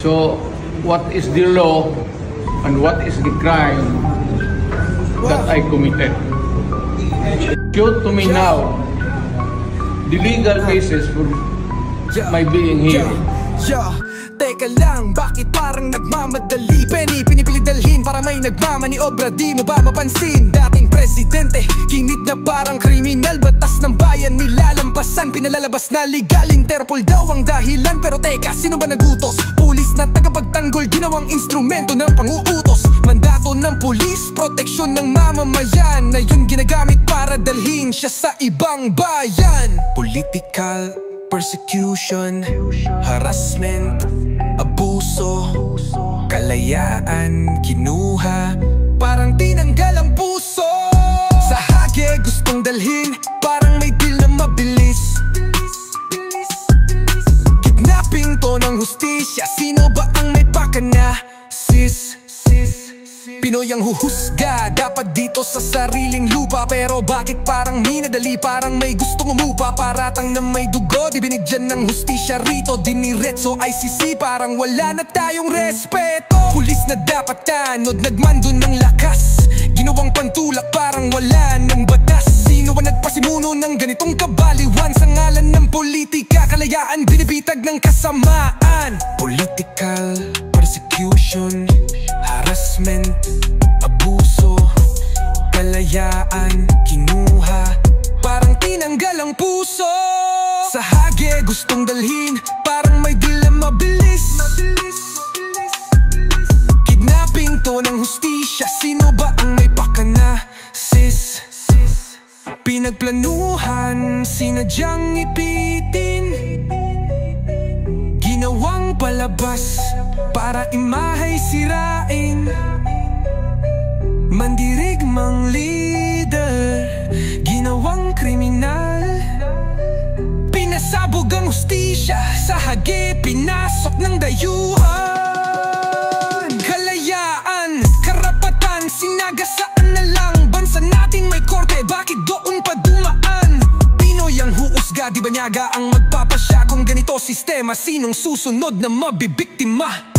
So, what is the law and what is the crime that I committed? Show to me now the legal basis for my being here. Teka lang, bakit parang nagmamadali? Pinipilit dalhin para may nagmamaniobra, di mo ba mapansin? Dating presidente, kinit na parang kriminal. Batas ng bayan nilalampasan, pinalalabas na legal. Interpol daw ang dahilan, pero teka, sino ba nagutos? Pulis na tagapagtanggol, ginawang instrumento ng panguutos. Mandato ng pulis, proteksyon ng mamamayan, na yun ginagamit para dalhin siya sa ibang bayan. Political persecution, harassment, abuso, kalayaan, kinuha, parang tinanggal ang puso. Sa Hague gustong dalhin, parang may deal na mabilis. Kidnapping to ng hustisya, sino ba ang may pakana? Sis Pinoy ang huhusga, dapat dito sa sariling lupa. Pero bakit parang minadali, parang may gustong umupa? Paratang na may dugo, di binigyan ng hustisya rito. Diniretso ICC, parang wala na tayong respeto. Pulis na dapat tanod, nagmando ng lakas, ginawang pantulak, parang wala ng batas. Sino ba nagpasimuno ng ganitong kabaliwan? Sa ngalan ng politika, kalayaan, binibitag ng kasamaan. Political persecution, harassment, abuso, kalayaan, kinuha, parang tinanggal ang puso. Sa Hague gustong dalhin, parang may deal na mabilis. Kidnapping to ng hustisya, sino ba ang may pakana? Sis Pinagplanuhan, sinadyang ipitin, ginawang palabas para imahay sirain. Mandirigmang leader, ginawang kriminal. Pinasabog ang hustisya, sa Hague pinasok ng dayuhan. Kalayaan, karapatan, sinagasaan na lang. Bansa natin may korte, bakit doon pa dumaan? Pinoy ang huusga, di banyaga ang magpapasya? Kung ganito sistema, sinong susunod na mabibiktima?